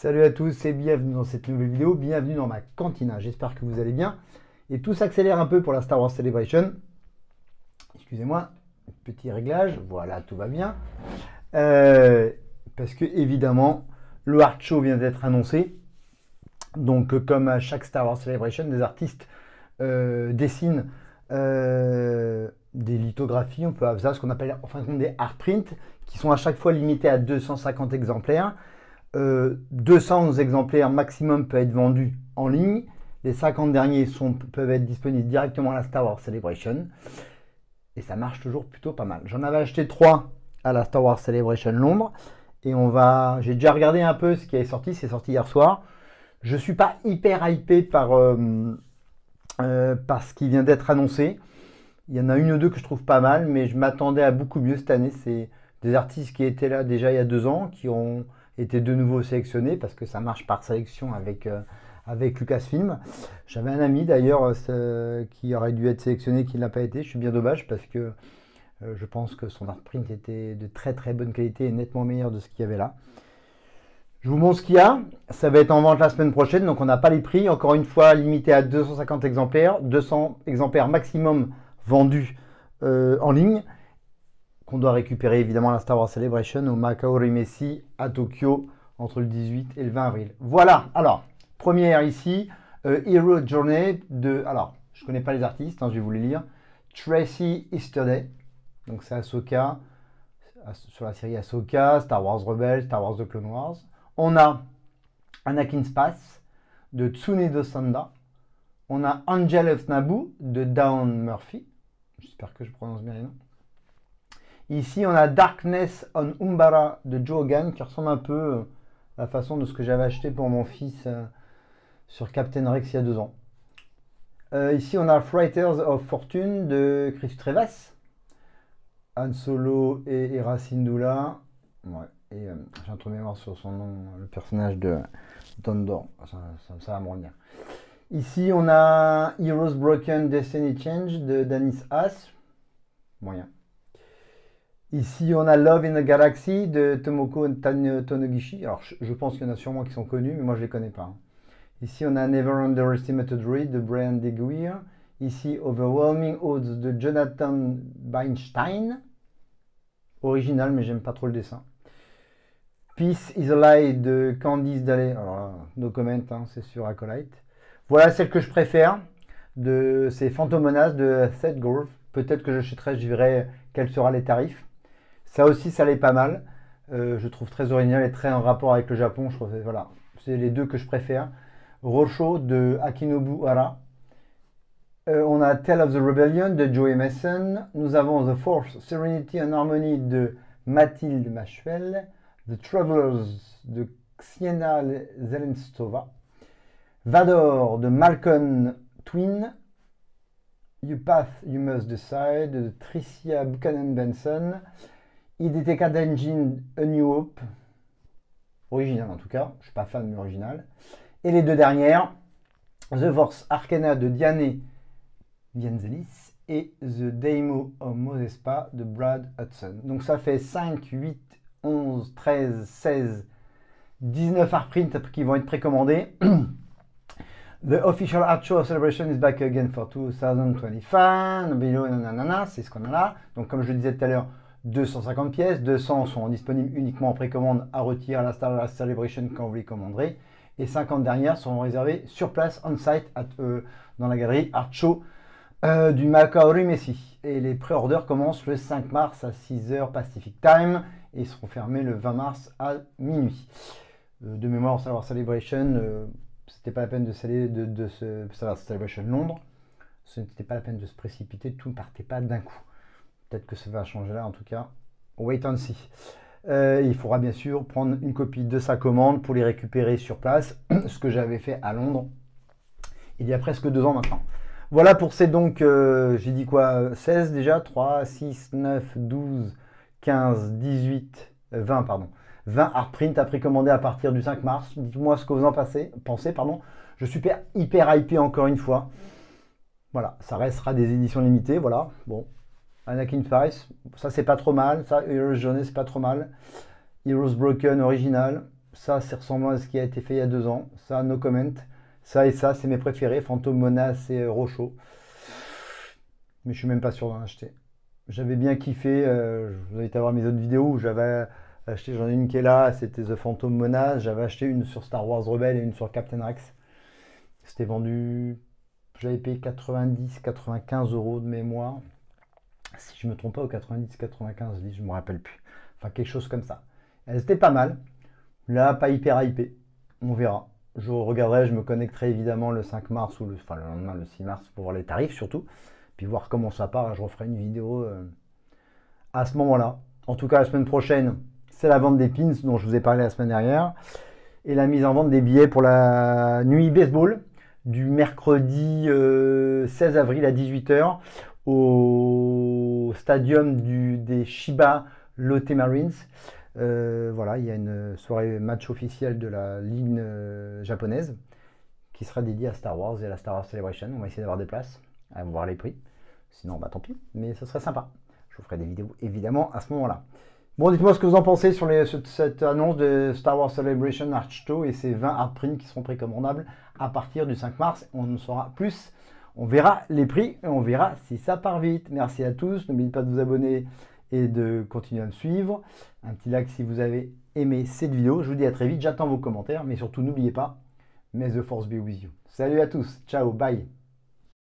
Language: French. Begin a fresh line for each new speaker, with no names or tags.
Salut à tous et bienvenue dans cette nouvelle vidéo, bienvenue dans ma cantina, j'espère que vous allez bien. Et tout s'accélère un peu pour la Star Wars Celebration. Excusez-moi, petit réglage, voilà, tout va bien. Parce que évidemment, le Art Show vient d'être annoncé. Donc comme à chaque Star Wars Celebration, des artistes dessinent des lithographies, on peut avoir ça, ce qu'on appelle en fin de compte des art prints, qui sont à chaque fois limités à 250 exemplaires. 200 exemplaires maximum peuvent être vendus en ligne. Les 50 derniers peuvent être disponibles directement à la Star Wars Celebration. Et ça marche toujours plutôt pas mal. J'en avais acheté 3 à la Star Wars Celebration Londres. Et j'ai déjà regardé un peu ce qui est sorti. C'est sorti hier soir. Je ne suis pas hyper hypé par ce qui vient d'être annoncé. Il y en a une ou deux que je trouve pas mal. Mais je m'attendais à beaucoup mieux cette année. C'est des artistes qui étaient là déjà il y a 2 ans. Qui ont été de nouveau sélectionnés parce que ça marche par sélection avec Lucasfilm. J'avais un ami d'ailleurs qui aurait dû être sélectionné, qui ne l'a pas été. Je suis bien dommage parce que je pense que son art print était de très très bonne qualité et nettement meilleur de ce qu'il y avait là. Je vous montre ce qu'il y a. Ça va être en vente la semaine prochaine, donc on n'a pas les prix. Encore une fois, limité à 250 exemplaires, 200 exemplaires maximum vendus en ligne, qu'on doit récupérer évidemment à la Star Wars Celebration au Macao Rimessi à Tokyo entre le 18 et le 20 avril. Voilà, alors, première ici, Hero Journey de... Alors, je ne connais pas les artistes, hein, je vais vous les lire. Tracy Easterday, donc c'est Ahsoka, sur la série Ahsoka, Star Wars Rebels, Star Wars The Clone Wars. On a Anakin Space de Tsunedo Sanda. On a Angel of Naboo de Dawn Murphy. J'espère que je prononce bien les noms. Ici, on a Darkness on Umbara de Joe Hogan, qui ressemble un peu à la façon de ce que j'avais acheté pour mon fils sur Captain Rex il y a 2 ans. Ici, on a Fighters of Fortune de Chris Trevas, Han Solo et Hera Syndulla. Ouais, et j'ai un trou de mémoire sur son nom, le personnage de Tondor. Ça va me revenir. Ici, on a Heroes Broken Destiny Change de Danis Haas. Moyen. Ici, on a Love in the Galaxy de Tomoko Tonogishi. Alors, je pense qu'il y en a sûrement qui sont connus, mais moi, je ne les connais pas. Ici, on a Never Underestimate a Druid de Brian DeGuire. Ici, Overwhelming Odds de Jonathan Weinstein. Original, mais j'aime pas trop le dessin. Peace is a Lie de Candice Daley. Alors, no comment, hein, c'est sur Acolyte. Voilà celle que je préfère. C'est Phantomonas de Seth Grove. Peut-être que j'achèterai, je verrai quels seront les tarifs. Ça aussi, ça l'est pas mal. Je trouve très original et très en rapport avec le Japon. Je trouve, voilà, c'est les deux que je préfère. Rosho de Akinobu Hara. On a Tale of the Rebellion de Joey Mason. Nous avons The Force, Serenity and Harmony de Mathilde Machuel. The Travelers de Xiena Zelenstova. Vador de Malcolm Twin. You Path, You Must Decide de Tricia Buchanan Benson. IDTK d'Engine A New Hope. Original en tout cas, je ne suis pas fan de l'original. Et les deux dernières, The Force Arcana de Diane Vianzelis et The Daimo of Mosespa de Brad Hudson. Donc ça fait 5, 8, 11, 13, 16, 19 art prints qui vont être précommandés. The official art show of celebration is back again for 2025. C'est ce qu'on a là. Donc comme je le disais tout à l'heure, 250 pièces, 200 sont disponibles uniquement en précommande à retirer à la Star Wars Celebration quand vous les commanderez. Et 50 dernières seront réservées sur place, on-site, dans la galerie Art Show du Macao Rimessi. Et les pré-orders commencent le 5 mars à 6h Pacific Time et seront fermés le 20 mars à minuit. De mémoire, Star Wars Celebration, c'était pas la peine de ce Star Wars Celebration Londres. Ce n'était pas la peine de se précipiter, tout ne partait pas d'un coup. Peut-être que ça va changer là, en tout cas. Wait and see. Il faudra bien sûr prendre une copie de sa commande pour les récupérer sur place, ce que j'avais fait à Londres il y a presque 2 ans maintenant. Voilà pour ces donc, j'ai dit quoi, 16 déjà, 3, 6, 9, 12, 15, 18, 20, pardon. 20 art print à précommander à partir du 5 mars. Dites-moi ce que vous en pensez. Pardon. Je suis hyper hypé encore une fois. Voilà, ça restera des éditions limitées, voilà. Bon. Anakin Spice, ça c'est pas trop mal. Ça, Heroes Journey, c'est pas trop mal. Heroes Broken original, Ça, c'est ressemblant à ce qui a été fait il y a 2 ans. Ça, no comment. Ça et ça, c'est mes préférés. Phantom, Monas et Rocho. Mais je suis même pas sûr d'en acheter. J'avais bien kiffé. Je vous invite à voir mes autres vidéos où j'avais acheté, j'en ai une qui est là, c'était The Phantom Monas. J'avais acheté une sur Star Wars Rebelle et une sur Captain Rex. C'était vendu, j'avais payé 90-95 euros de mémoire. Si je me trompe pas, au 90-95, je me rappelle plus. Enfin, quelque chose comme ça. Elles étaient pas mal. Là, pas hyper hypé. On verra. Je regarderai, je me connecterai évidemment le 5 mars ou le lendemain, le 6 mars, pour voir les tarifs surtout. Puis voir comment ça part. Je referai une vidéo à ce moment-là. En tout cas, la semaine prochaine, c'est la vente des pins dont je vous ai parlé la semaine dernière. Et la mise en vente des billets pour la nuit baseball du mercredi 16 avril à 18 h au stadium des Chiba Lotte Marines. Voilà, il y a une soirée match officielle de la ligue japonaise qui sera dédiée à Star Wars et à la Star Wars Celebration. On va essayer d'avoir des places, à voir les prix. Sinon, bah tant pis, mais ce serait sympa. Je vous ferai des vidéos évidemment à ce moment-là. Bon, dites-moi ce que vous en pensez sur cette annonce de Star Wars Celebration Archto et ces 20 hard prints qui seront précommandables à partir du 5 mars. On en saura plus. On verra les prix et on verra si ça part vite. Merci à tous. N'oubliez pas de vous abonner et de continuer à me suivre. Un petit like si vous avez aimé cette vidéo. Je vous dis à très vite. J'attends vos commentaires. Mais surtout, n'oubliez pas, may the force be with you. Salut à tous. Ciao. Bye.